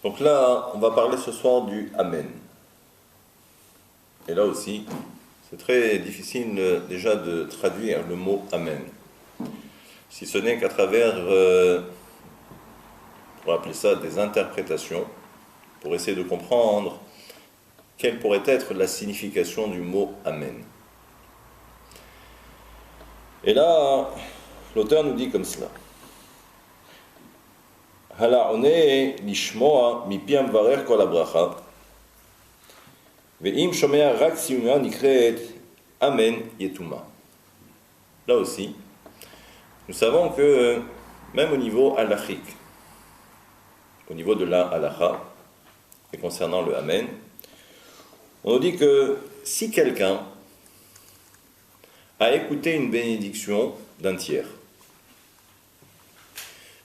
Donc là, on va parler ce soir du Amen. Et là aussi, c'est très difficile déjà de traduire le mot Amen. Si ce n'est qu'à travers, on va appeler ça des interprétations, pour essayer de comprendre quelle pourrait être la signification du mot Amen. Et là, l'auteur nous dit comme cela. Hala'one lishmoa mipi amvarer kol habracha ve'im shomea rak siumea nikret Amen yetuma. Là aussi, nous savons que même au niveau halachique, au niveau de la halacha, et concernant le Amen, on nous dit que si quelqu'un a écouté une bénédiction d'un tiers,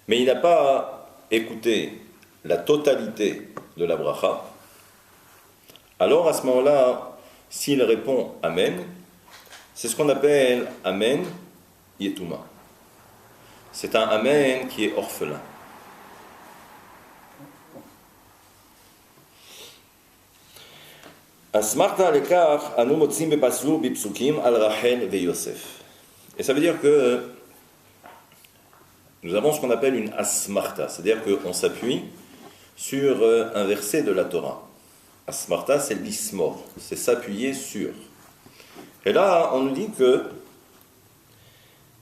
mais il n'a pas écouté la totalité de la bracha, alors à ce moment-là, s'il répond Amen, c'est ce qu'on appelle Amen Yetuma. C'est un Amen qui est orphelin. Et ça veut dire que nous avons ce qu'on appelle une asmarta, c'est-à-dire qu'on s'appuie sur un verset de la Torah. Asmarta, c'est l'ismor, c'est s'appuyer sur. Et là, on nous dit que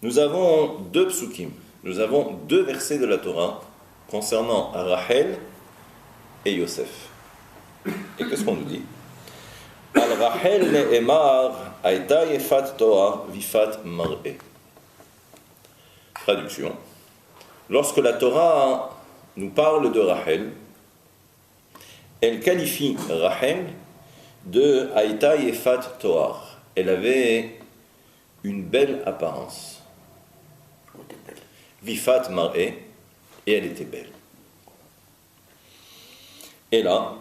nous avons deux psukim, nous avons deux versets de la Torah concernant Rachel et Yosef. Et qu'est-ce qu'on nous dit? Al Rachel ne'emar aïta yefat toar vifat mar'e. Traduction. Lorsque la Torah nous parle de Rachel, elle qualifie Rachel de aïta yefat toar. Elle avait une belle apparence. Vifat mar'e, et elle était belle. Et là,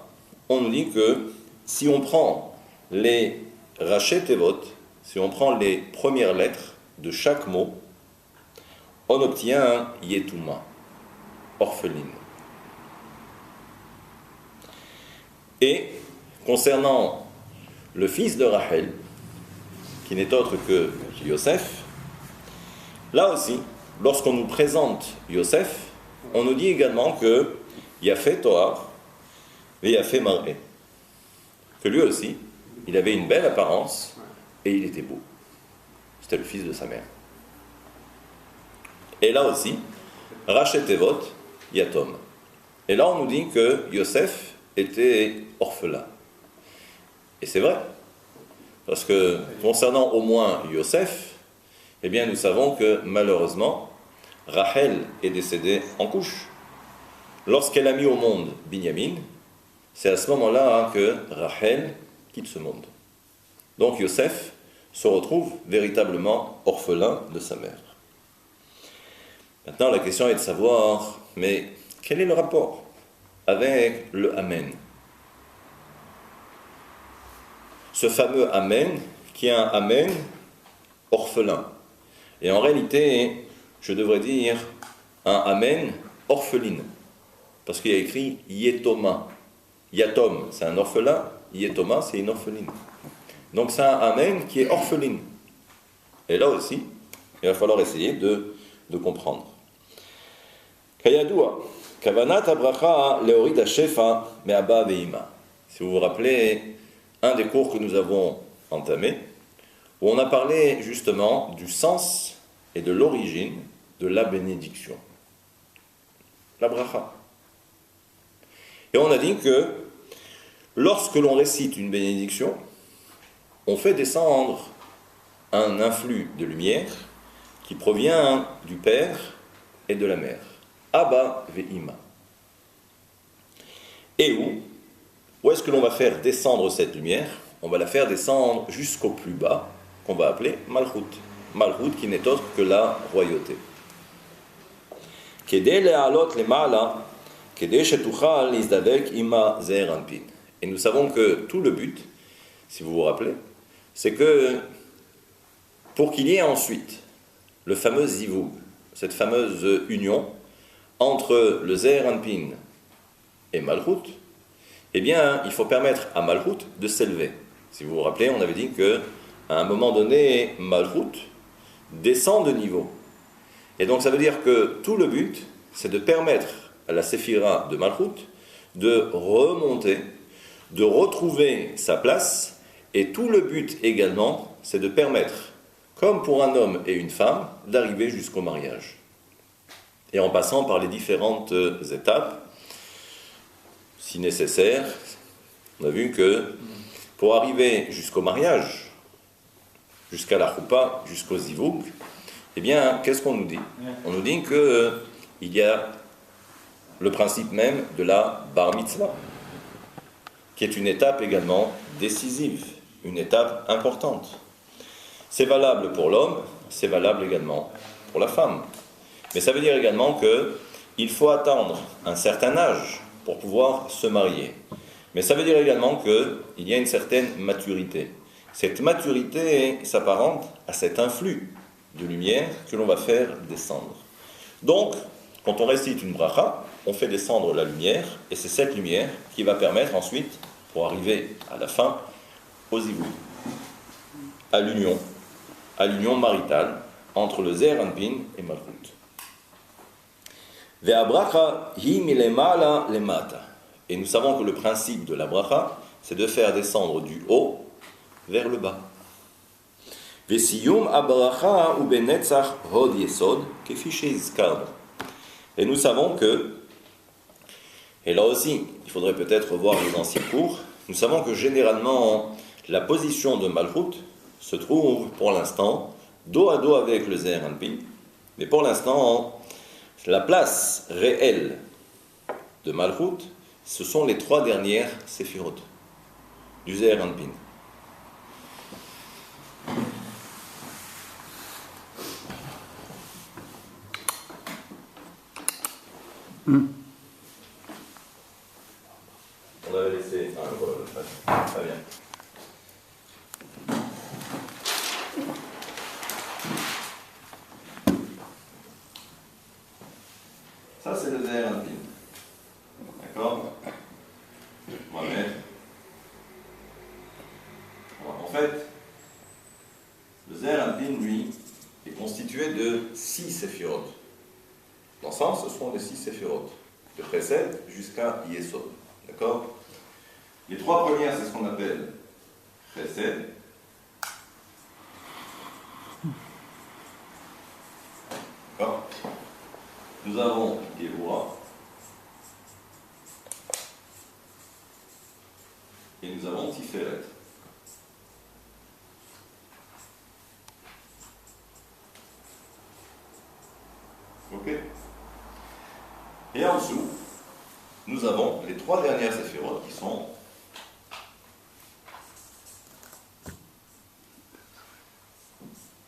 on nous dit que si on prend les Rachet Tevot, si on prend les premières lettres de chaque mot, on obtient un Yetuma, orpheline. Et concernant le fils de Rachel, qui n'est autre que Yosef, là aussi, lorsqu'on nous présente Yosef, on nous dit également que Yafé Toar et Yafé Mar'e, que lui aussi, il avait une belle apparence et il était beau. C'était le fils de sa mère. Et là aussi, Rachet Tevot, Yatom. Et là, on nous dit que Yosef était orphelin. Et c'est vrai. Parce que concernant au moins Yosef, eh bien, nous savons que malheureusement, Rachel est décédée en couche. Lorsqu'elle a mis au monde Binyamin, c'est à ce moment-là que Rachel quitte ce monde. Donc Yosef se retrouve véritablement orphelin de sa mère. Maintenant, la question est de savoir, mais quel est le rapport avec le Amen? Ce fameux Amen, qui est un Amen orphelin. Et en réalité, je devrais dire un Amen orpheline. Parce qu'il y a écrit Yetoma. Yatom, c'est un orphelin. Yetoma, c'est une orpheline. Donc c'est un Amen qui est orpheline. Et là aussi, il va falloir essayer de comprendre. Kayadua, kavanat abracha leorid shefa me'aba ve'ima. Si vous vous rappelez, un des cours que nous avons entamé, où on a parlé justement du sens et de l'origine de la bénédiction. La bracha. Et on a dit que lorsque l'on récite une bénédiction, on fait descendre un influx de lumière qui provient du Père et de la Mère. Abba ve'ima. Et où est-ce que l'on va faire descendre cette lumière? On va la faire descendre jusqu'au plus bas, qu'on va appeler Malchut. Malchut qui n'est autre que la royauté. Kedei le'alot lema'ala, kedei shetuchal lizdavek ima ze'er anpin. Et nous savons que tout le but, si vous vous rappelez, c'est que pour qu'il y ait ensuite le fameux zivug, cette fameuse union entre le Ze'er Anpin et Malchut, eh bien, il faut permettre à Malchut de s'élever. Si vous vous rappelez, on avait dit qu'à un moment donné, Malchut descend de niveau. Et donc, ça veut dire que tout le but, c'est de permettre à la Séphira de Malchut de remonter, de retrouver sa place, et tout le but également, c'est de permettre, comme pour un homme et une femme, d'arriver jusqu'au mariage. Et en passant par les différentes étapes, si nécessaire, on a vu que pour arriver jusqu'au mariage, jusqu'à la choupa, jusqu'au zivouk, eh bien, qu'est-ce qu'on nous dit? On nous dit qu'il y a le principe même de la bar mitzvah, qui est une étape également décisive, une étape importante. C'est valable pour l'homme, c'est valable également pour la femme. Mais ça veut dire également qu'il faut attendre un certain âge pour pouvoir se marier. Mais ça veut dire également qu'il y a une certaine maturité. Cette maturité s'apparente à cet influx de lumière que l'on va faire descendre. Donc, quand on récite une bracha, on fait descendre la lumière, et c'est cette lumière qui va permettre ensuite, pour arriver à la fin, au zivou, à l'union maritale entre le Zeir Anpin et Malchut. Ve'abracha hi milemala lemata. Et nous savons que le principe de la bracha, c'est de faire descendre du haut vers le bas. Ve'siyum abracha ubenetzach hod yesod kefi sheizkarnu. Et nous savons et là aussi, il faudrait peut-être revoir les anciens cours, nous savons que généralement, la position de Malchut se trouve pour l'instant dos à dos avec le Zeir Anpin, mais pour l'instant, la place réelle de Malchut, ce sont les 3 dernières séphirotes du Zeir Anpin. On avait laissé très bien. Ça, c'est le Zeir Anpin. D'accord? Moi-même. En fait, le Zeir Anpin, lui, est constitué de 6 séphirotes. L'ensemble, ce sont les 6 séphirotes, de Chesed jusqu'à Yesod. D'accord? Les 3 premières, c'est ce qu'on appelle Chesed. D'accord? Nous avons Gévoura. Et nous avons Tiferet. Ok? Et en dessous, nous avons les 3 dernières séphirotes qui sont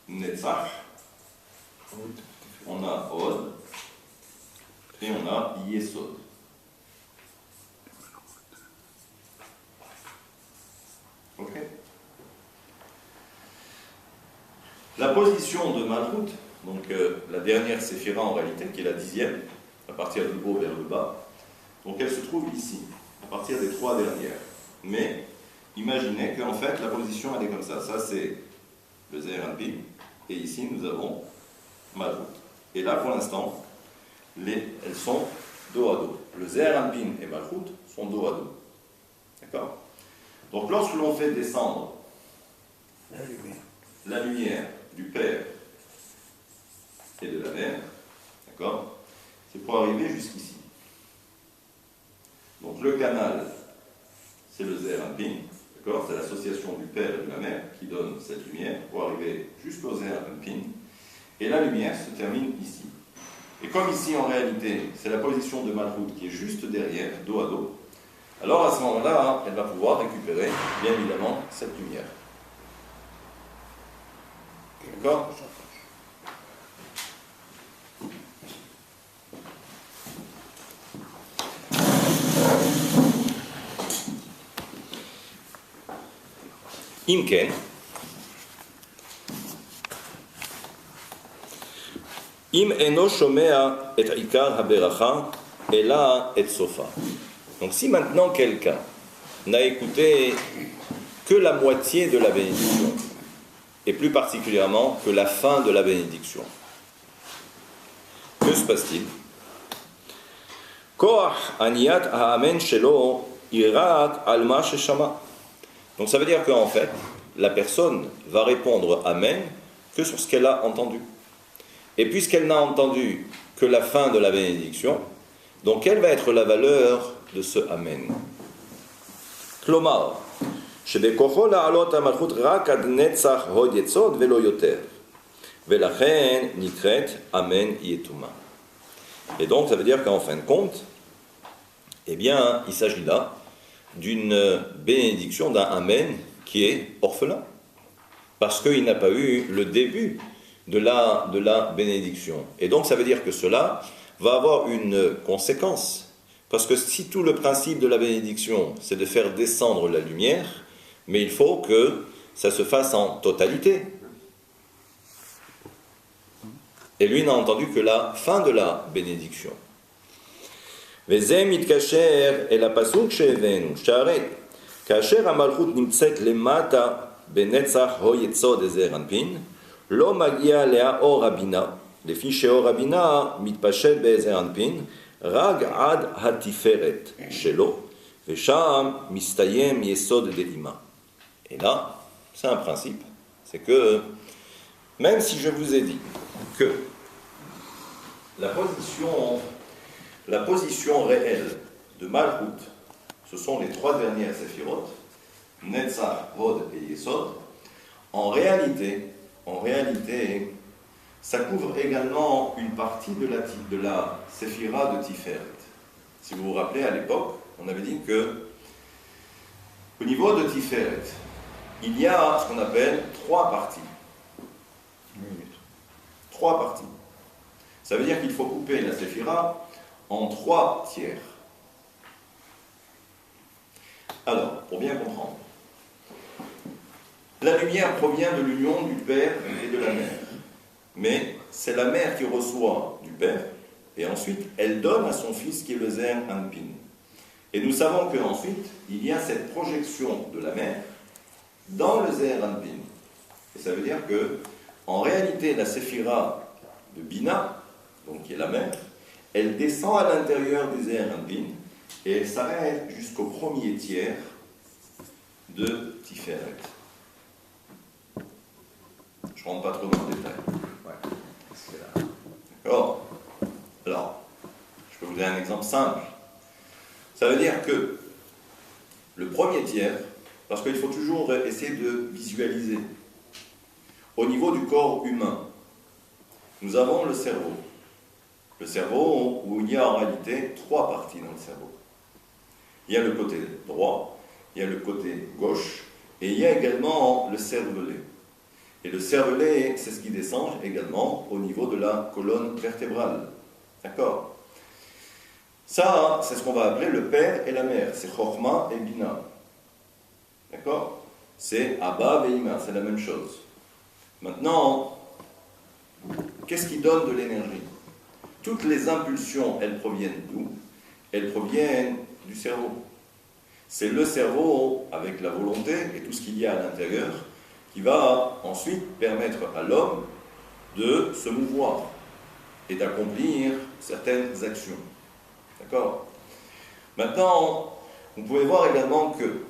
Netzach, on a Od et on a Yesod. Ok? La position de Malchut, donc la dernière séphira en réalité, qui est la 10e, à partir du haut vers le bas, donc elle se trouve ici, à partir des 3 dernières. Mais imaginez qu'en fait la position elle est comme ça. Ça c'est le Zeir Anpin, et ici nous avons Malchut. Et là pour l'instant, elles sont dos à dos. Le Zeir Anpin et Malchut sont dos à dos. D'accord? Donc lorsque l'on fait descendre la lumière du Père et de la Mère, d'accord, c'est pour arriver jusqu'ici. Donc le canal, c'est le Zeir Anpin, d'accord, c'est l'association du Père et de la Mère qui donne cette lumière pour arriver jusqu'au Zeir Anpin, et la lumière se termine ici. Et comme ici en réalité, c'est la position de Malchut qui est juste derrière, dos à dos, alors à ce moment-là, elle va pouvoir récupérer, bien évidemment, cette lumière. D'accord? Imken, Im eno shomea et ikar haberacha, ela et sofa. Donc si maintenant quelqu'un n'a écouté que la moitié de la bénédiction, et plus particulièrement que la fin de la bénédiction, que se passe-t-il? Koach aniyat ha'amen shelo irat alma sheshama. Donc ça veut dire qu'en fait, la personne va répondre Amen que sur ce qu'elle a entendu. Et puisqu'elle n'a entendu que la fin de la bénédiction, donc quelle va être la valeur de ce Amen? Klomar, שבכוחו לעלות המלכות רק עד נצח הוד יסוד ולא יותר. ולכן נקראת Amen יתומה. Et donc ça veut dire qu'en fin de compte, eh bien, il s'agit là d'une bénédiction, d'un Amen qui est orphelin. Parce qu'il n'a pas eu le début de la bénédiction. Et donc ça veut dire que cela va avoir une conséquence. Parce que si tout le principe de la bénédiction, c'est de faire descendre la lumière, mais il faut que ça se fasse en totalité. Et lui n'a entendu que la fin de la bénédiction. וזה מתקשר אל הפסוק שהבאנו, שהרי כאשר המלכות נמצאת למטה בנצח הו יסוד זעיר אנפין, לא מגיע אליה אור הבינה, לפי שאור הבינה מתפשט בזעיר אנפין, רק עד התפארת שלו, ושם מסתיים יסוד דאימה. Et là, c'est un principe, c'est que même si je vous ai dit que la position réelle de Malchut, ce sont les trois dernières Séphirot, Netzach, Hod et Yesod, en réalité, ça couvre également une partie de la Séphira de Tiferet. Si vous vous rappelez, à l'époque, on avait dit que au niveau de Tiferet, il y a ce qu'on appelle trois parties. Trois parties. Ça veut dire qu'il faut couper la Séphira en trois tiers. Alors, pour bien comprendre, la lumière provient de l'union du Père et de la Mère. Mais c'est la Mère qui reçoit du Père, et ensuite elle donne à son Fils qui est le Zér Anpin. Et nous savons qu'ensuite, il y a cette projection de la Mère dans le Zér Anpin. Et ça veut dire que, en réalité, la Séphira de Bina, donc qui est la Mère, elle descend à l'intérieur du Zér Anpin et elle s'arrête jusqu'au premier tiers de Tiferet. Je ne rentre pas trop dans le détail. Ouais. D'accord? Alors, je peux vous donner un exemple simple. Ça veut dire que le premier tiers, parce qu'il faut toujours essayer de visualiser, au niveau du corps humain, nous avons le cerveau. Le cerveau où il y a en réalité trois parties dans le cerveau. Il y a le côté droit, il y a le côté gauche, et il y a également le cervelet. Et le cervelet, c'est ce qui descend également au niveau de la colonne vertébrale. D'accord? Ça, c'est ce qu'on va appeler le père et la mère. C'est Chochma et Bina. D'accord? C'est Abba et Ima, c'est la même chose. Maintenant, qu'est-ce qui donne de l'énergie? Toutes les impulsions, elles proviennent d'où? Elles proviennent du cerveau. C'est le cerveau, avec la volonté et tout ce qu'il y a à l'intérieur, qui va ensuite permettre à l'homme de se mouvoir et d'accomplir certaines actions. D'accord? Maintenant, vous pouvez voir également que,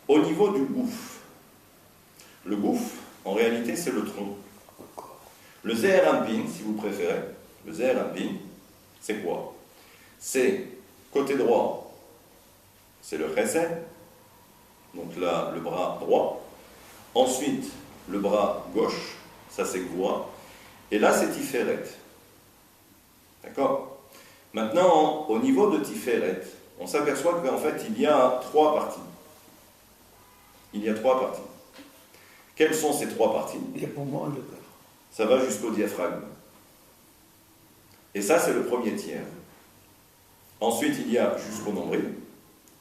au niveau du gouffre, le gouffre, en réalité, c'est le tronc. Le Zér Anpin, si vous préférez, le Zér Anpin, c'est quoi? C'est, côté droit, c'est le Chesed, donc là, le bras droit. Ensuite, le bras gauche, ça c'est Gvoura. Et là, c'est Tiferet. D'accord? Maintenant, au niveau de Tiferet, on s'aperçoit qu'en fait, il y a trois parties. Il y a trois parties. Quelles sont ces trois parties? Il y a pour moi le cœur. Ça va jusqu'au diaphragme. Et ça, c'est le premier tiers. Ensuite, il y a jusqu'au nombril.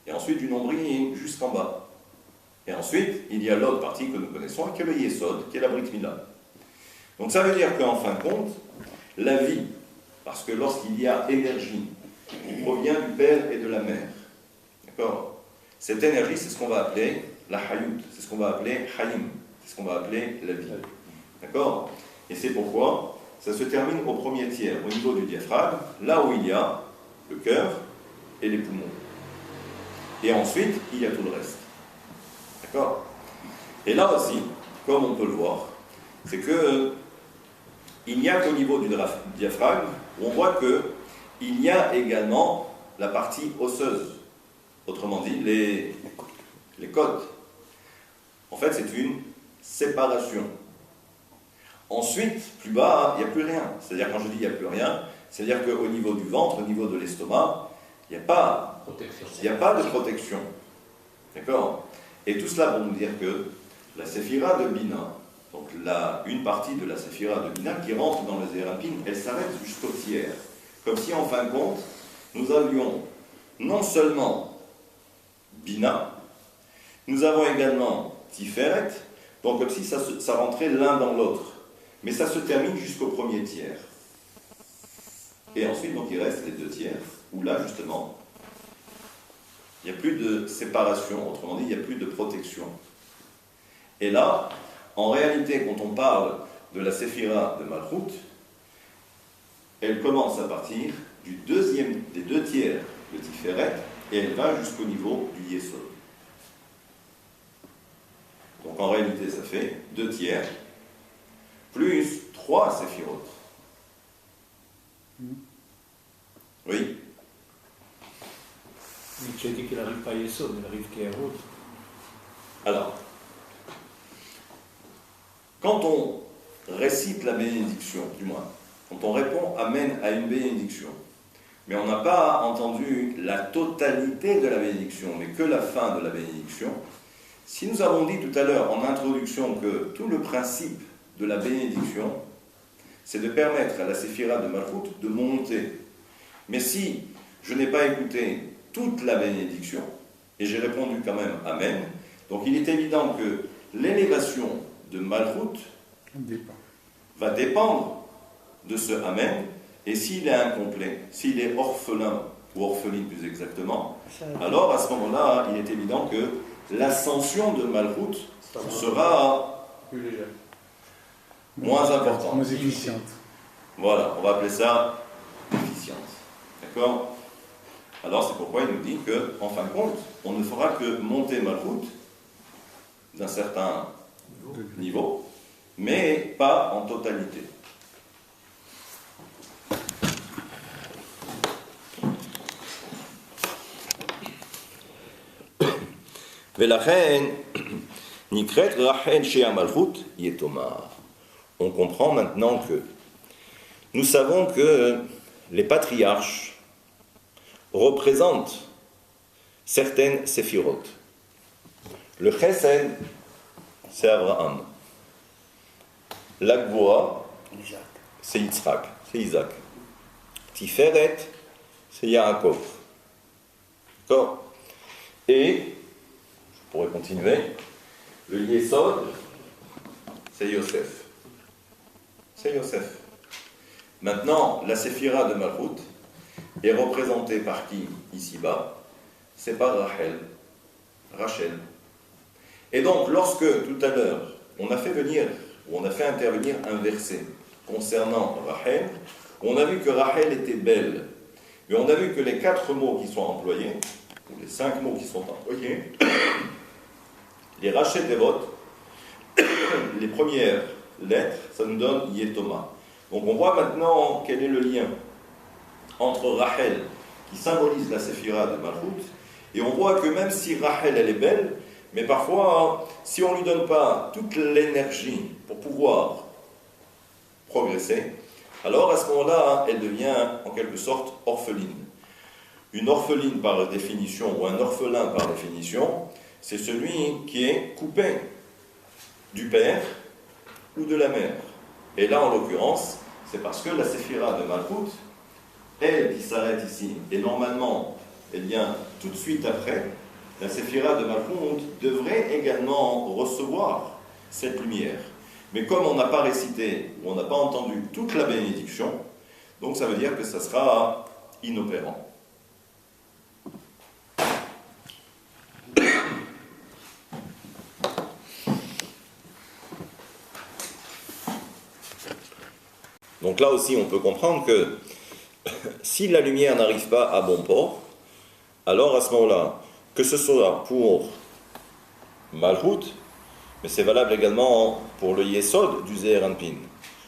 Et ensuite, du nombril jusqu'en bas. Et ensuite, il y a l'autre partie que nous connaissons, qui est le Yesod, qui est la Brit Mila. Donc ça veut dire qu'en fin de compte, la vie, parce que lorsqu'il y a énergie, qui provient du père et de la mère. D'accord? Cette énergie, c'est ce qu'on va appeler la hayut, c'est ce qu'on va appeler hayim, c'est ce qu'on va appeler la vie. D'accord? Et c'est pourquoi ça se termine au premier tiers, au niveau du diaphragme, là où il y a le cœur et les poumons. Et ensuite, il y a tout le reste. D'accord? Et là aussi, comme on peut le voir, c'est que il n'y a qu'au niveau du diaphragme où on voit qu'il y a également la partie osseuse. Autrement dit, les côtes. En fait, c'est une séparation. Ensuite, plus bas, il n'y a plus rien. C'est-à-dire, quand je dis il n'y a plus rien, c'est-à-dire qu'au niveau du ventre, au niveau de l'estomac, il n'y a pas de protection. D'accord? Et tout cela pour nous dire que la séphira de Bina, donc une partie de la séphira de Bina qui rentre dans le Zérapin, elle s'arrête jusqu'au tiers. Comme si, en fin de compte, nous avions non seulement Bina, nous avons également Tiferet, donc comme si ça rentrait l'un dans l'autre. Mais ça se termine jusqu'au premier tiers. Et ensuite, donc, il reste les deux tiers, où là, justement, il n'y a plus de séparation, autrement dit, il n'y a plus de protection. Et là, en réalité, quand on parle de la séphira de Malchut, elle commence à partir des deux tiers de Tiferet, et elle va jusqu'au niveau du Yesod. Donc en réalité, ça fait 2 tiers, plus 3 séphirotes. Oui. Mais tu as dit qu'il n'arrive pas à Yesod, il arrive qu'à Erod. Alors, quand on récite la bénédiction, du moins, quand on répond Amen à une bénédiction, mais on n'a pas entendu la totalité de la bénédiction, mais que la fin de la bénédiction, si nous avons dit tout à l'heure en introduction que tout le principe de la bénédiction, c'est de permettre à la séphira de Malchut de monter. Mais si je n'ai pas écouté toute la bénédiction, et j'ai répondu quand même Amen, donc il est évident que l'élévation de Malchut va dépendre de ce Amen, et s'il est incomplet, s'il est orphelin, ou orpheline plus exactement, alors à ce moment-là, il est évident que l'ascension de Malchut sera plus légère, moins importante. Moins efficiente. Voilà, on va appeler ça efficience. D'accord? Alors c'est pourquoi il nous dit qu'en fin de compte, on ne fera que monter Malchut d'un certain niveau, mais pas en totalité. Velachen nikret Rachel shea Malchut yetomar. On comprend maintenant que nous savons que les patriarches représentent certaines séphirotes. Le Chesed, c'est Abraham. L'Agboa, c'est Yitzhak, c'est Isaac. Tiferet, c'est Yaakov. D'accord? Et, je pourrais continuer, le Yesod, c'est Yosef. C'est Yosef. Maintenant, la séphira de Malchut est représentée par qui, ici-bas? C'est par Rachel. Et donc, lorsque, tout à l'heure, on a fait intervenir un verset concernant Rachel, on a vu que Rachel était belle, mais on a vu que les 4 mots qui sont employés, ou les 5 mots qui sont employés, les Rachel Devot, les premières lettres, ça nous donne Yetoma. Donc on voit maintenant quel est le lien entre Rachel, qui symbolise la séphira de Malchut, et on voit que même si Rachel elle est belle, mais parfois, si on ne lui donne pas toute l'énergie pour pouvoir progresser, alors à ce moment-là, elle devient en quelque sorte orpheline. Une orpheline par définition, ou un orphelin par définition, c'est celui qui est coupé du père ou de la mère. Et là, en l'occurrence, c'est parce que la séphira de Malchut, elle qui s'arrête ici, et normalement, eh bien, tout de suite après, la séphira de Malchut devrait également recevoir cette lumière. Mais comme on n'a pas récité, ou on n'a pas entendu toute la bénédiction, donc ça veut dire que ça sera inopérant. Donc là aussi, on peut comprendre que si la lumière n'arrive pas à bon port, alors à ce moment-là, que ce soit pour Malchut, mais c'est valable également pour le Yesod du Zeir Anpin.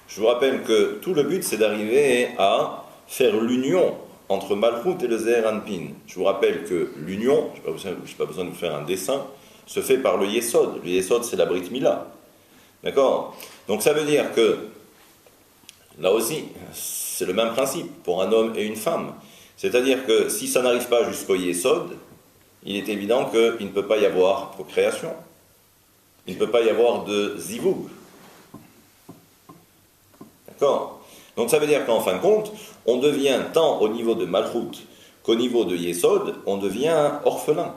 Je vous rappelle que tout le but, c'est d'arriver à faire l'union entre Malchut et le Zeir Anpin. Je vous rappelle que l'union, je n'ai pas besoin de vous faire un dessin, se fait par le Yesod. Le Yesod, c'est la Brit Mila. D'accord? Donc ça veut dire que, là aussi, c'est le même principe pour un homme et une femme. C'est-à-dire que si ça n'arrive pas jusqu'au Yesod, il est évident qu'il ne peut pas y avoir procréation. Il ne peut pas y avoir de zivug. D'accord? Donc ça veut dire qu'en fin de compte, on devient, tant au niveau de Malchut qu'au niveau de Yesod, on devient orphelin.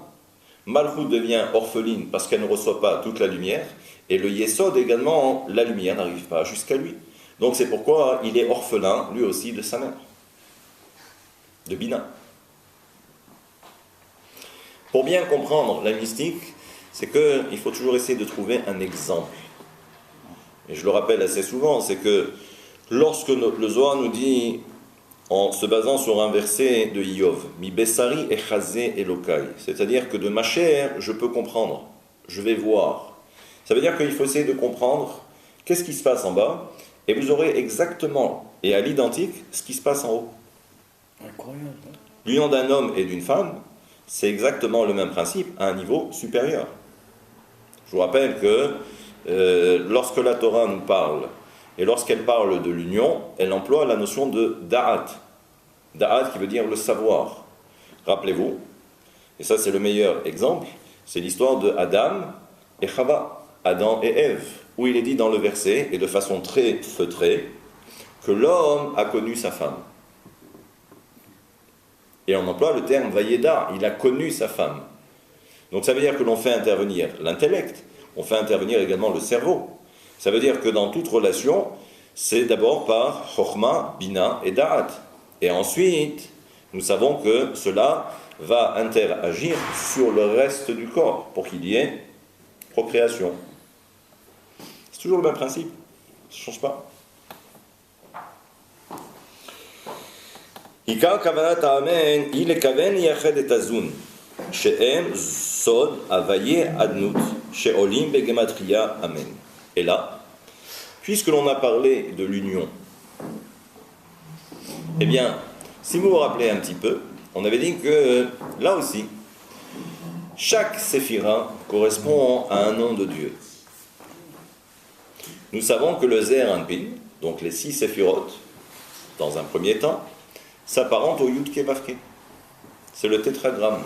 Malchut devient orpheline parce qu'elle ne reçoit pas toute la lumière, et le Yesod également, la lumière n'arrive pas jusqu'à lui. Donc c'est pourquoi il est orphelin, lui aussi, de sa mère, de Bina. Pour bien comprendre la mystique, c'est qu'il faut toujours essayer de trouver un exemple. Et je le rappelle assez souvent, c'est que lorsque le Zohar nous dit, en se basant sur un verset de Iyov, Mi Bessari Echazé Elokai, c'est-à-dire que de ma chair, je peux comprendre, je vais voir. Ça veut dire qu'il faut essayer de comprendre qu'est-ce qui se passe en bas, et vous aurez exactement et à l'identique ce qui se passe en haut. Incroyable. L'union d'un homme et d'une femme, c'est exactement le même principe à un niveau supérieur. Je vous rappelle que lorsque la Torah nous parle, et lorsqu'elle parle de l'union, elle emploie la notion de da'at. Da'at qui veut dire le savoir. Rappelez-vous, et ça c'est le meilleur exemple, c'est l'histoire de Adam et Chava, Adam et Ève, où il est dit dans le verset, et de façon très feutrée, que l'homme a connu sa femme. Et on emploie le terme Vayeda, il a connu sa femme. Donc ça veut dire que l'on fait intervenir l'intellect, on fait intervenir également le cerveau. Ça veut dire que dans toute relation, c'est d'abord par Chokhma, Bina et Da'at. Et ensuite, nous savons que cela va interagir sur le reste du corps pour qu'il y ait procréation. C'est toujours le même principe, ça ne change pas. עיקר כוונת האמן היא לכוון לייחד את הזון, שהם סוד הוויי אדנות, שעולים בגמטריה אמן. Et là, puisque l'on a parlé de l'union, eh bien, si vous vous rappelez un petit peu, on avait dit que là aussi, chaque séphira correspond à un nom de Dieu. Nous savons que le Zeir Anpin, donc les 6 séphirotes, dans un premier temps, s'apparente au Yud Ke Vav Ke. C'est le tétragramme.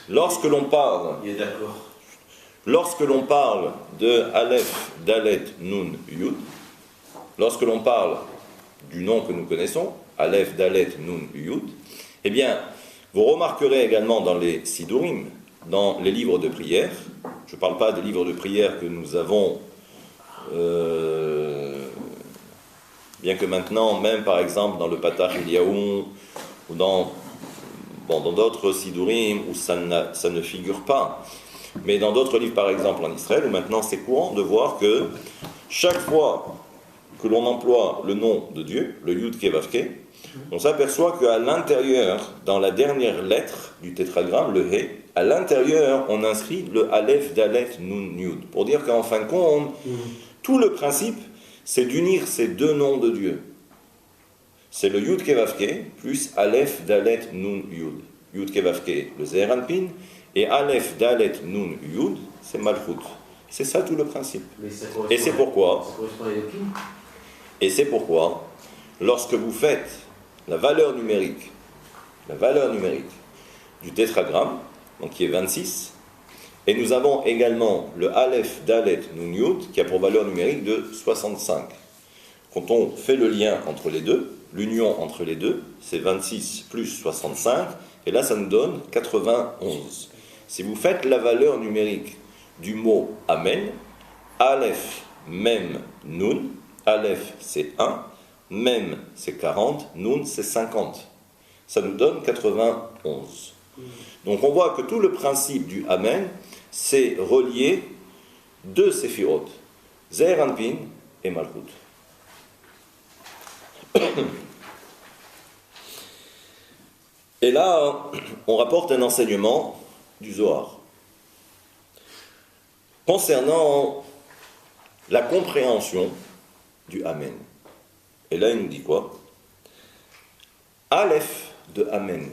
Lorsque l'on parle, de Aleph, Dalet, Nun, Yud, lorsque l'on parle du nom que nous connaissons, Aleph, Dalet, Nun, Yud, eh bien, vous remarquerez également dans les Sidurim, dans les livres de prière, je ne parle pas des livres de prière que nous avons bien que maintenant, même par exemple dans le Patach Eliyahu ou dans d'autres Sidurim où ça ne figure pas, mais dans d'autres livres par exemple en Israël où maintenant c'est courant de voir que chaque fois que l'on emploie le nom de Dieu, le Yud Ke Vav Ke, on s'aperçoit qu'à l'intérieur, dans la dernière lettre du tétragramme, le He, à l'intérieur on inscrit le Aleph, Dalet, Nun, Yud, pour dire qu'en fin de compte, tout le principe c'est d'unir ces deux noms de Dieu. C'est le Yud Ke Vav Ke plus Aleph, Dalet, Nun, Yud. Yud Ke Vav Ke, le Zeir Anpin, et Aleph, Dalet, Nun, Yud, c'est Malchut. C'est ça tout le principe. Et c'est pourquoi, lorsque vous faites la valeur numérique du tétragramme, donc qui est 26, et nous avons également le Aleph, Dalet, Nun, Yud, qui a pour valeur numérique de 65. Quand on fait le lien entre les deux, l'union entre les deux, c'est 26 plus 65, et là ça nous donne 91. Si vous faites la valeur numérique du mot Amen, Aleph, Mem, Nun, Aleph c'est 1, Mem c'est 40, Nun c'est 50. Ça nous donne 91. Donc on voit que tout le principe du Amen, c'est relier deux séphirotes, Zeir Anpin et Malchut. Et là, on rapporte un enseignement du Zohar concernant la compréhension du Amen. Et là, il nous dit quoi? Aleph de Amen.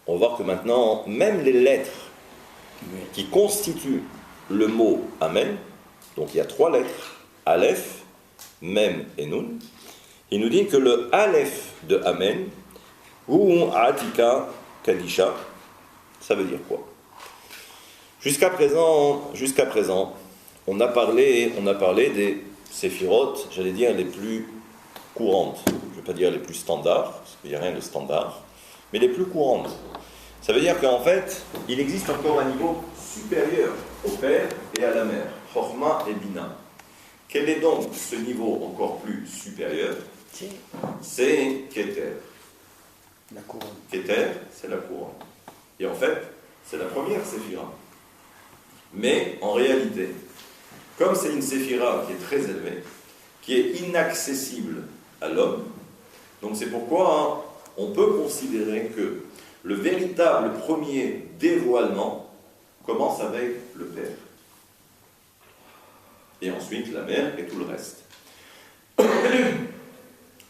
On va voir que maintenant, même les lettres qui constituent le mot Amen, donc il y a 3 lettres, Aleph, Mem et Nun, il nous dit que le Aleph de Amen, ou Atika Kadisha, ça veut dire quoi? Jusqu'à présent, on a parlé des séphirotes, j'allais dire les plus courantes. Je ne vais pas dire les plus standards, parce qu'il n'y a rien de standard, mais les plus courantes. Ça veut dire qu'en fait, il existe encore un niveau supérieur au père et à la mère, Chokhma et Bina. Quel est donc ce niveau encore plus supérieur? C'est Keter. La couronne. Keter, c'est la couronne. Et en fait, c'est la première séphira. Mais en réalité, comme c'est une séphira qui est très élevée, qui est inaccessible à l'homme, donc c'est pourquoi on peut considérer que le véritable premier dévoilement commence avec le père. Et ensuite la mère et tout le reste.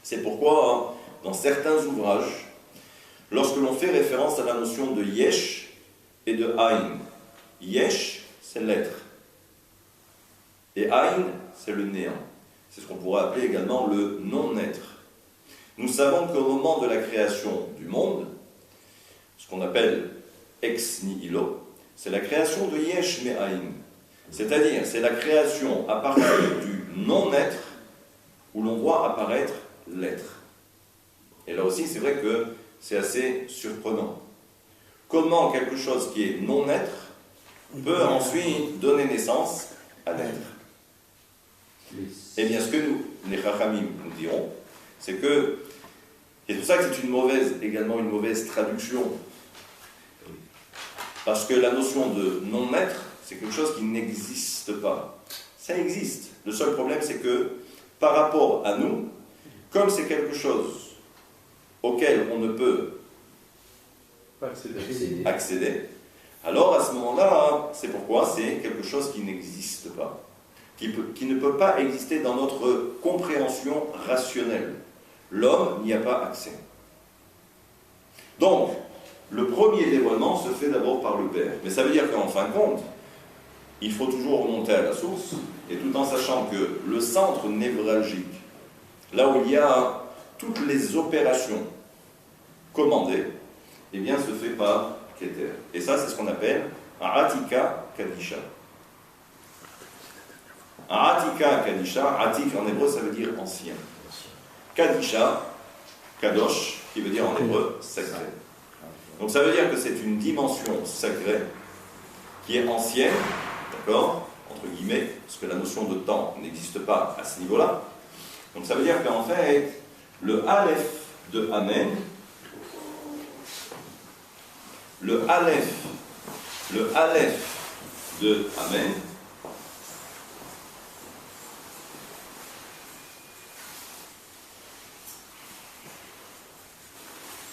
C'est pourquoi, dans certains ouvrages, lorsque l'on fait référence à la notion de yesh et de aïn, yesh, c'est l'être, et aïn, c'est le néant. C'est ce qu'on pourrait appeler également le non-être. Nous savons qu'au moment de la création du monde, ce qu'on appelle ex nihilo, c'est la création de yesh me aïn. C'est-à-dire, c'est la création à partir du non-être où l'on voit apparaître l'être. Et là aussi, c'est vrai que c'est assez surprenant. Comment quelque chose qui est non-être peut ensuite donner naissance à l'être? Eh bien, ce que nous, les Chachamim, nous dirons, c'est que, et c'est pour ça que c'est également une mauvaise traduction, parce que la notion de non-être, c'est quelque chose qui n'existe pas. Ça existe. Le seul problème, c'est que, par rapport à nous, comme c'est quelque chose auquel on ne peut accéder, alors à ce moment-là, c'est pourquoi c'est quelque chose qui n'existe pas, qui ne peut pas exister dans notre compréhension rationnelle. L'homme n'y a pas accès. Donc, le premier dévoilement se fait d'abord par le Père. Mais ça veut dire qu'en fin de compte, il faut toujours remonter à la source, et tout en sachant que le centre névralgique, là où il y a toutes les opérations commandées, eh bien, se fait par Keter. Et ça, c'est ce qu'on appelle Atika Kadisha. Atika Kadisha, Atik en hébreu, ça veut dire ancien. Kadisha, Kadosh, qui veut dire en hébreu sacré. Donc ça veut dire que c'est une dimension sacrée qui est ancienne, d'accord, entre guillemets, parce que la notion de temps n'existe pas à ce niveau-là. Donc ça veut dire qu'en fait, le Aleph de Amen, le Aleph de Amen,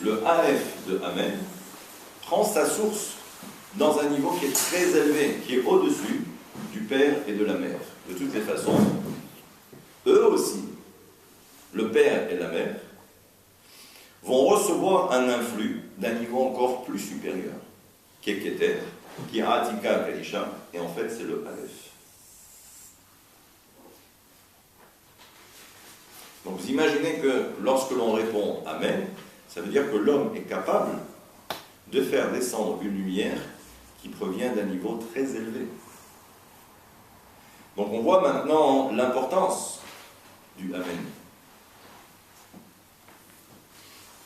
le Aleph de Amen prend sa source dans un niveau qui est très élevé, qui est au-dessus du père et de la mère. De toutes les façons, eux aussi, le père et la mère, vont recevoir un influx d'un niveau encore plus supérieur, qui est Keter, qui est Atika Kadisha, et en fait c'est le Aleph. Donc vous imaginez que lorsque l'on répond Amen, ça veut dire que l'homme est capable de faire descendre une lumière qui provient d'un niveau très élevé. Donc on voit maintenant l'importance du Amen.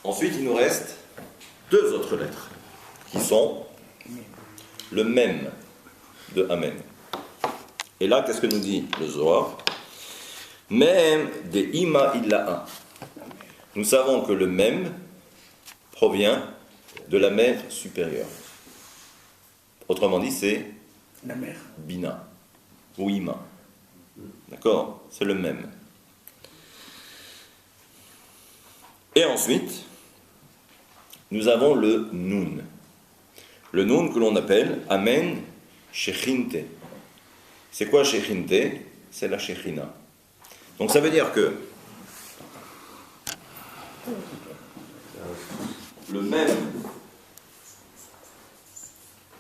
Ensuite, il nous reste 2 autres lettres, qui sont le Mem de Amen. Et là, qu'est-ce que nous dit le Zohar? Mem de Ima Illa'a. Nous savons que le Mem provient de la mère supérieure. Autrement dit, c'est La mère. Bina ou Ima. D'accord? C'est le même. Et ensuite, nous avons le Nun. Le Nun que l'on appelle Amen Shechinte. C'est quoi Shechinte? C'est la Shechina. Donc ça veut dire que le même,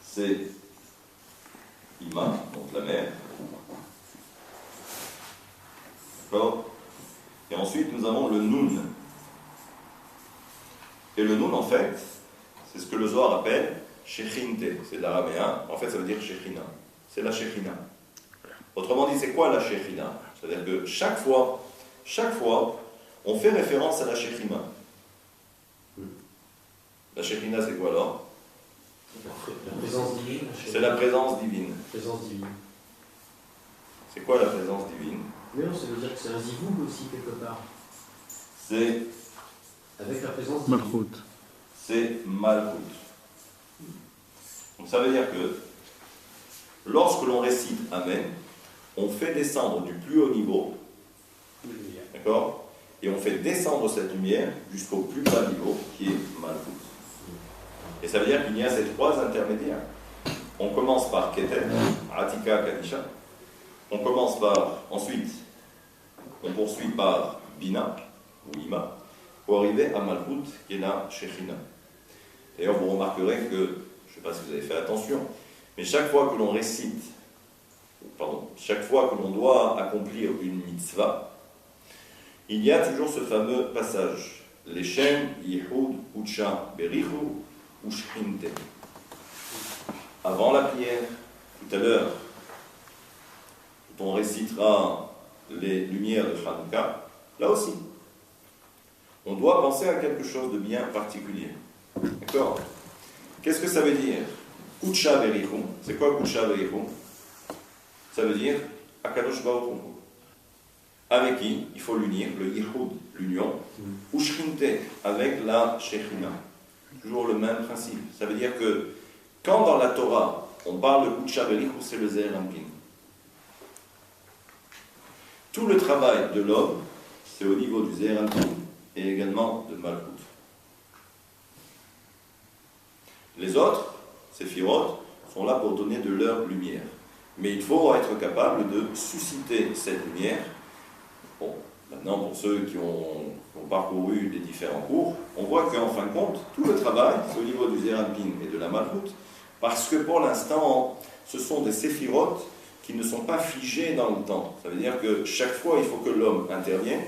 c'est Ima, donc la mère. D'accord? Et ensuite, nous avons le Nun. Et le Nun, en fait, c'est ce que le Zohar appelle Shechinte. C'est de l'araméen. En fait, ça veut dire Shechina. C'est la Shechina. Autrement dit, c'est quoi la Shechina? C'est-à-dire que chaque fois, on fait référence à la Shechina. La Shechina, c'est quoi alors? La présence divine. C'est la présence divine. La présence divine. C'est quoi la présence divine? Mais non, ça veut dire que c'est un zivoug aussi, quelque part. C'est Avec la présence divine. Malchut. c'est Malchut. Donc ça veut dire que lorsque l'on récite Amen, on fait descendre du plus haut niveau, d'accord? Et on fait descendre cette lumière jusqu'au plus bas niveau qui est Malchut. Et ça veut dire qu'il y a ces trois intermédiaires. On commence par Keter, Atika, Kadisha. On commence par, ensuite, on poursuit par Bina, ou Ima, pour arriver à Malchut, qui est la Shechina. D'ailleurs, vous remarquerez que, je ne sais pas si vous avez fait attention, mais chaque fois que l'on récite, chaque fois que l'on doit accomplir une mitzvah, il y a toujours ce fameux passage, Leshem, Yehud, Ucha, Berichu, Ushinte. Avant la prière, tout à l'heure, quand on récitera les lumières de Chanukah, là aussi, on doit penser à quelque chose de bien particulier. D'accord? Qu'est-ce que ça veut dire? Ucha Berichu. C'est quoi Ucha Berichu? Ça veut dire Akadosh Baruch Hu. Avec qui il faut l'unir, le Yihud, l'union, ou Shchinte, avec la Shechina. Toujours le même principe. Ça veut dire que quand dans la Torah, on parle de Ucha Berichu, c'est le Zeir Anpin. Tout le travail de l'homme, c'est au niveau du Zeir Anpin et également de Malchut. Les autres, ces Séphirot, sont là pour donner de leur lumière. Mais il faut être capable de susciter cette lumière. Bon, maintenant, pour ceux qui ont parcouru les différents cours, on voit qu'en fin de compte, tout le travail, c'est au niveau du Zeir Anpin et de la Malchut, parce que pour l'instant, ce sont des séphirotes qui ne sont pas figés dans le temps. Ça veut dire que chaque fois, il faut que l'homme intervienne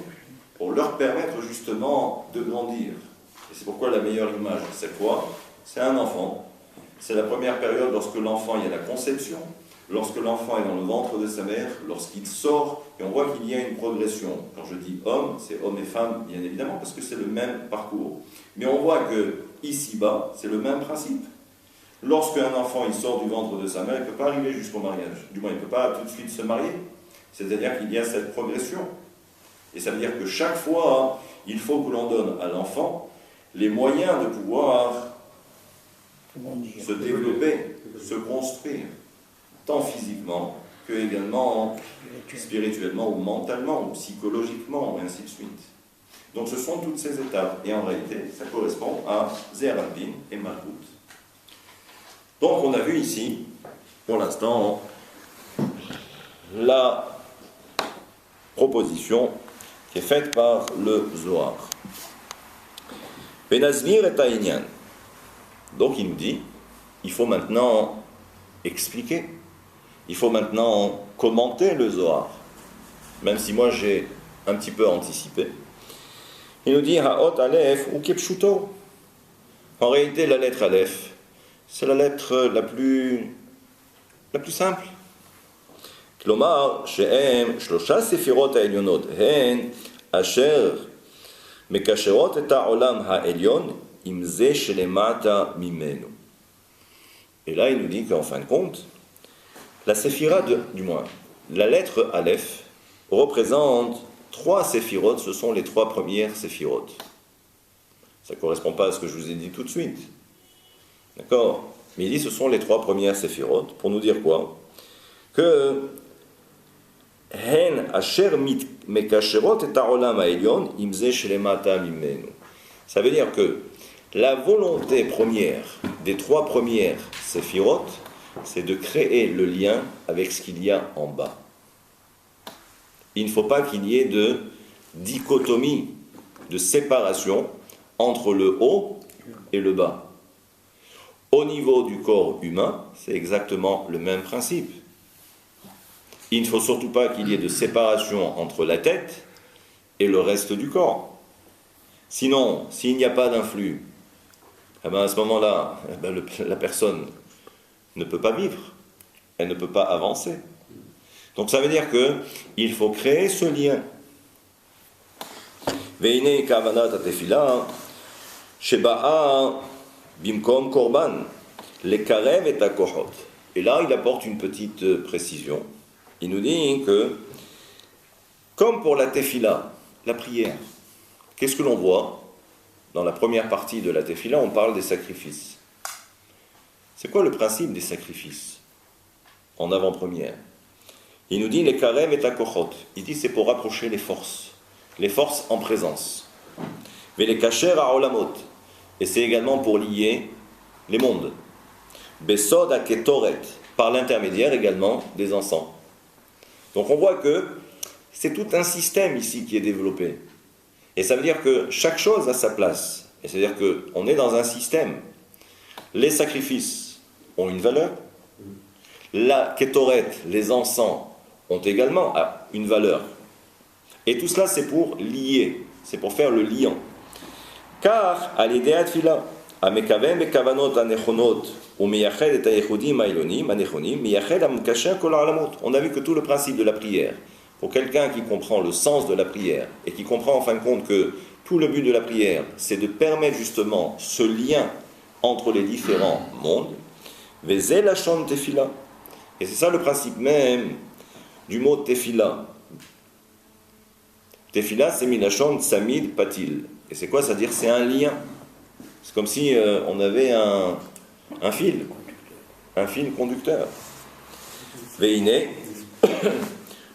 pour leur permettre justement de grandir. Et c'est pourquoi la meilleure image, c'est quoi? C'est un enfant. C'est la première période lorsque l'enfant, il y a la conception. Lorsque l'enfant est dans le ventre de sa mère, lorsqu'il sort, et on voit qu'il y a une progression. Quand je dis homme, c'est homme et femme, bien évidemment, parce que c'est le même parcours. Mais on voit que ici-bas, c'est le même principe. Lorsqu'un enfant il sort du ventre de sa mère, il ne peut pas arriver jusqu'au mariage. Du moins, il ne peut pas tout de suite se marier. C'est-à-dire qu'il y a cette progression. Et ça veut dire que chaque fois, il faut que l'on donne à l'enfant les moyens de pouvoir se développer, se construire, tant physiquement que également spirituellement ou mentalement ou psychologiquement, et ainsi de suite. Donc ce sont toutes ces étapes. Et en réalité, ça correspond à Zeir Anpin et Malchut. Donc on a vu ici, pour l'instant, la proposition qui est faite par le Zohar. Benazmir et Taïnian. Donc il nous dit, il faut maintenant expliquer, il faut maintenant commenter le Zohar, même si moi j'ai un petit peu anticipé. Il nous dit, Ha'ot Aleph ou Kepshuto. En réalité, la lettre Aleph, c'est la lettre la plus simple. Klomar, she'em, shlosha sefirot ha'elyonot, hen, asher, mekasherot et ha'olam ha'elyon, imze shelemata mimenu. Et là, il nous dit qu'en fin de compte, la séphira, du moins, la lettre Aleph, représente 3 séphirotes, ce sont les 3 premières séphirotes. Ça ne correspond pas à ce que je vous ai dit tout de suite. D'accord? Mais il dit ce sont les 3 premières séphirotes, pour nous dire quoi? Que Hen asher mekasherot et ha'olam ha'elyon imze shelemata mimenu. Ça veut dire que la volonté première des trois premières séphirotes, c'est de créer le lien avec ce qu'il y a en bas. Il ne faut pas qu'il y ait de dichotomie, de séparation entre le haut et le bas. Au niveau du corps humain, c'est exactement le même principe. Il ne faut surtout pas qu'il y ait de séparation entre la tête et le reste du corps. Sinon, s'il n'y a pas d'influx, à ce moment-là, la personne ne peut pas vivre, elle ne peut pas avancer. Donc ça veut dire qu'il faut créer ce lien. Veine kavanat atefila sheba'a bimkom korban lekarev et akohot. Et là, il apporte une petite précision. Il nous dit que, comme pour la tefila, la prière, qu'est-ce que l'on voit? Dans la première partie de la tefila, on parle des sacrifices. C'est quoi le principe des sacrifices? En avant-première. Il nous dit les karev et akohot. Il dit c'est pour rapprocher les forces en présence. Mais les kacher à olamot. Et c'est également pour lier les mondes. Besod à ketoret, par l'intermédiaire également des encens. Donc on voit que c'est tout un système ici qui est développé. Et ça veut dire que chaque chose a sa place. Et c'est-à-dire qu'on est dans un système. Les sacrifices ont une valeur. La kétoret, les encens, ont également une valeur. Et tout cela, c'est pour lier. C'est pour faire le liant. Car, à l'idée atfila, amekavem bekavanot anechonot, ou miyached et ayechudim ailonim, anechonim, miyached amkasher kol alamot. On a vu que tout le principe de la prière, pour quelqu'un qui comprend le sens de la prière, et qui comprend en fin de compte que tout le but de la prière, c'est de permettre justement ce lien entre les différents mondes, vezeh lachon tefila. Et c'est ça le principe même du mot tefila. Tefila, c'est milachon samid patil. Et c'est quoi? C'est-à-dire c'est un lien. C'est comme si on avait un fil conducteur. Veine,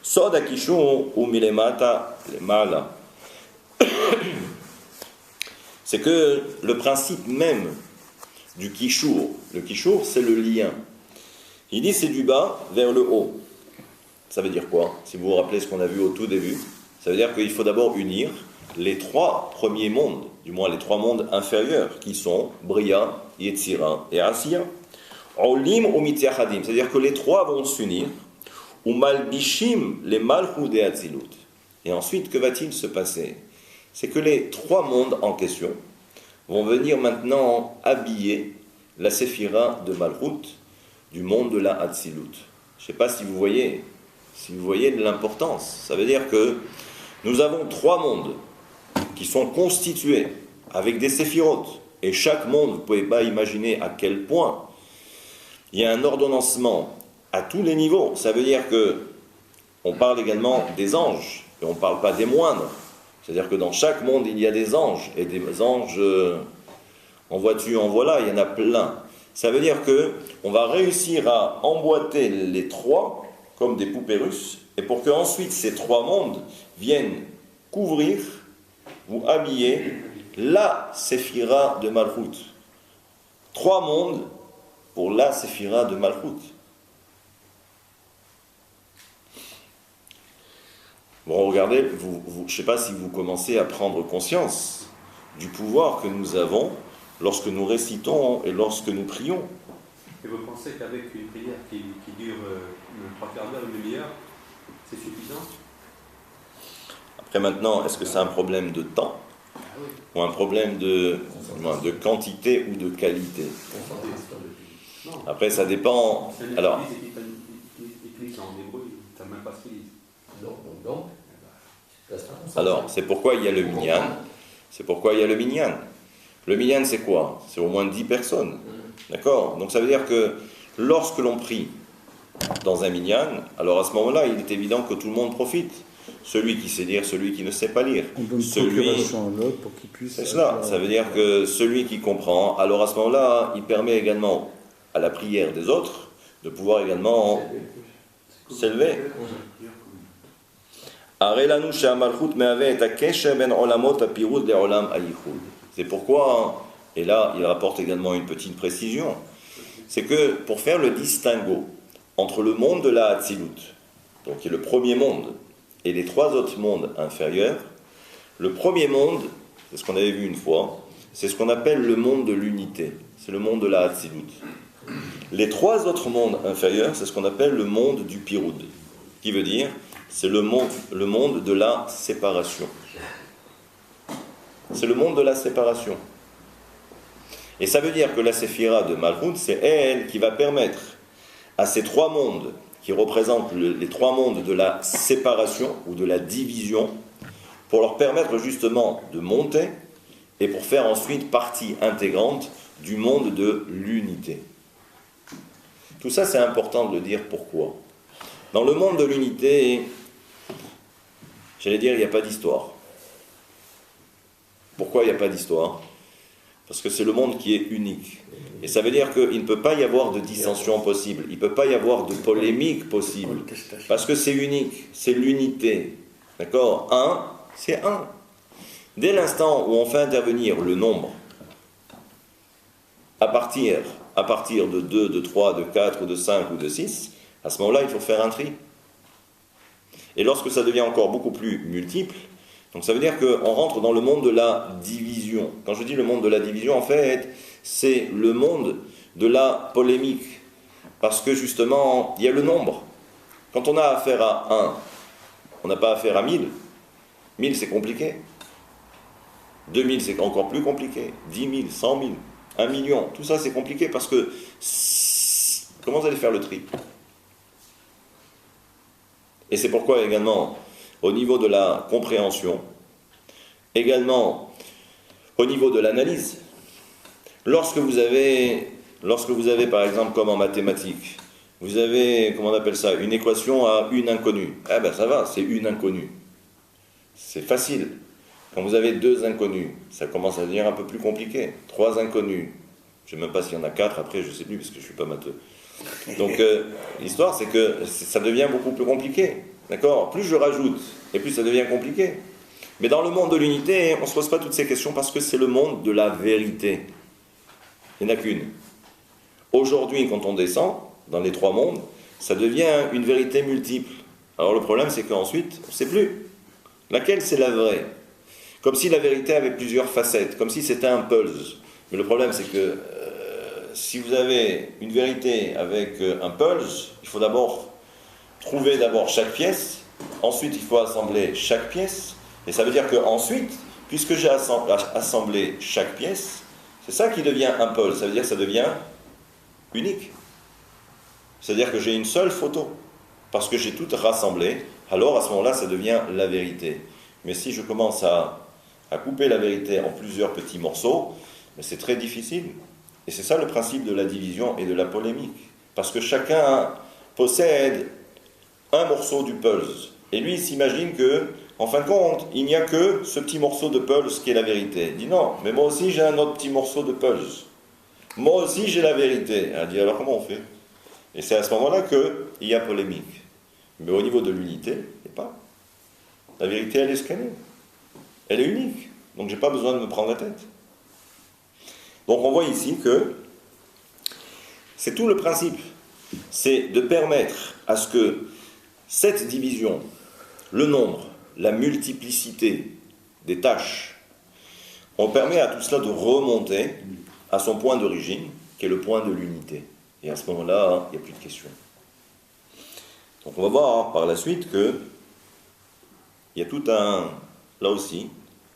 sod akishur ou milemata lemala. C'est que le principe même du kishur, le kishur, c'est le lien. Il dit c'est du bas vers le haut. Ça veut dire quoi? Si vous vous rappelez ce qu'on a vu au tout début, ça veut dire qu'il faut d'abord unir les trois premiers mondes, du moins les trois mondes inférieurs, qui sont Bria, Yetzira et Asiya. Olim ou mityachadim, c'est-à-dire que les trois vont s'unir, ou malbishim les malchut et atzilut. Et ensuite, que va-t-il se passer? C'est que les trois mondes en question vont venir maintenant habiller la séphira de malchut du monde de la atzilut. Je ne sais pas si vous voyez de l'importance. Ça veut dire que nous avons trois mondes qui sont constitués avec des séphirotes. Et chaque monde, vous ne pouvez pas imaginer à quel point il y a un ordonnancement à tous les niveaux. Ça veut dire que on parle également des anges, et on ne parle pas des moindres. C'est-à-dire que dans chaque monde, il y a des anges, et des anges en vois-tu, en voilà, il y en a plein. Ça veut dire qu'on va réussir à emboîter les trois comme des poupées russes, et pour qu'ensuite ces trois mondes viennent couvrir ou habiller la séphira de Malchut. Trois mondes pour la séphira de Malchut. Bon, regardez, je ne sais pas si vous commencez à prendre conscience du pouvoir que nous avons lorsque nous récitons et lorsque nous prions. Et vous pensez qu'avec une prière qui dure 3/4 d'heure, une demi-heure, c'est suffisant? Après maintenant, est-ce que c'est un problème de temps ou un problème de quantité ou de qualité? Après, ça dépend. Alors, c'est pourquoi il y a le minyan. C'est pourquoi il y a le minyan. Le minyan, c'est quoi? C'est au moins 10 personnes. D'accord? Donc ça veut dire que lorsque l'on prie dans un minyan, alors à ce moment-là, il est évident que tout le monde profite. Celui qui sait lire, celui qui ne sait pas lire. On donne celui... procuration à l'autre pour qu'il puisse... C'est cela. Ça veut dire que celui qui comprend, alors à ce moment-là, il permet également à la prière des autres de pouvoir également s'élever. C'est pourquoi, et là il rapporte également une petite précision, c'est que pour faire le distinguo entre le monde de la Hatzilut, donc qui est le premier monde, et les trois autres mondes inférieurs, le premier monde, c'est ce qu'on avait vu une fois, c'est ce qu'on appelle le monde de l'unité, c'est le monde de la Hatzilut. Les trois autres mondes inférieurs, c'est ce qu'on appelle le monde du Piroud, qui veut dire, c'est le monde de la séparation. C'est le monde de la séparation. Et ça veut dire que la Séphira de Malchut, c'est elle qui va permettre à ces trois mondes, qui représentent les trois mondes de la séparation ou de la division, pour leur permettre justement de monter et pour faire ensuite partie intégrante du monde de l'unité. Tout ça, c'est important de le dire. Pourquoi ? Dans le monde de l'unité, j'allais dire, il n'y a pas d'histoire. Pourquoi il n'y a pas d'histoire ? Parce que c'est le monde qui est unique. Et ça veut dire qu'il ne peut pas y avoir de dissension possible. Il ne peut pas y avoir de polémique possible. Parce que c'est unique. C'est l'unité. D'accord ? Un, c'est un. Dès l'instant où on fait intervenir le nombre, à partir de 2, de 3, de 4, ou de 5, ou de 6, à ce moment-là, il faut faire un tri. Et lorsque ça devient encore beaucoup plus multiple, donc ça veut dire qu'on rentre dans le monde de la division. Quand je dis le monde de la division, en fait, c'est le monde de la polémique. Parce que justement, il y a le nombre. Quand on a affaire à 1, on n'a pas affaire à 1000. 1000, c'est compliqué. 2000, c'est encore plus compliqué. 10 000, 100 000, 1 million. Tout ça, c'est compliqué parce que comment vous allez faire le tri ? Et c'est pourquoi également, au niveau de la compréhension, également au niveau de l'analyse, lorsque vous avez par exemple comme en mathématiques, vous avez, comment on appelle ça, une équation à une inconnue. Eh ben ça va, c'est une inconnue. C'est facile. Quand vous avez 2 inconnus, ça commence à devenir un peu plus compliqué. 3 inconnus, je ne sais même pas s'il y en a 4 après, je ne sais plus parce que je ne suis pas matheux. Donc l'histoire c'est que ça devient beaucoup plus compliqué. D'accord ? Plus je rajoute, et plus ça devient compliqué. Mais dans le monde de l'unité, on ne se pose pas toutes ces questions parce que c'est le monde de la vérité. Il n'y en a qu'une. Aujourd'hui, quand on descend dans les 3 mondes, ça devient une vérité multiple. Alors le problème c'est qu'ensuite, on ne sait plus laquelle c'est la vraie. Comme si la vérité avait plusieurs facettes, comme si c'était un puzzle. Mais le problème c'est que si vous avez une vérité avec un puzzle, il faut trouver d'abord chaque pièce, ensuite il faut assembler chaque pièce, et ça veut dire qu'ensuite, puisque j'ai assemblé chaque pièce, c'est ça qui devient un puzzle, ça veut dire que ça devient unique. C'est-à-dire que j'ai une seule photo, parce que j'ai tout rassemblé, alors à ce moment-là ça devient la vérité. Mais si je commence à couper la vérité en plusieurs petits morceaux, c'est très difficile. Et c'est ça le principe de la division et de la polémique. Parce que chacun possède un morceau du puzzle. Et lui, il s'imagine que, en fin de compte, il n'y a que ce petit morceau de puzzle qui est la vérité. Il dit non, mais moi aussi j'ai un autre petit morceau de puzzle. Moi aussi j'ai la vérité. Elle dit alors comment on fait ? Et c'est à ce moment-là qu'il y a polémique. Mais au niveau de l'unité, il n'y a pas. La vérité, elle est ce qu'elle est. Elle est unique. Donc je n'ai pas besoin de me prendre la tête. Donc on voit ici que c'est tout le principe. C'est de permettre à ce que cette division, le nombre, la multiplicité des tâches, on permet à tout cela de remonter à son point d'origine, qui est le point de l'unité. Et à ce moment-là, il n'y a plus de question. Donc on va voir par la suite que il y a tout là aussi,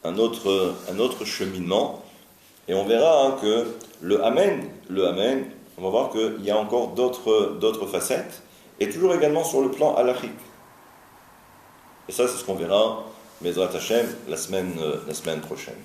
un autre cheminement, et on verra que le Amen, on va voir qu'il y a encore d'autres facettes, et toujours également sur le plan halachique. Et ça, c'est ce qu'on verra, Bezrat Hashem, la semaine prochaine.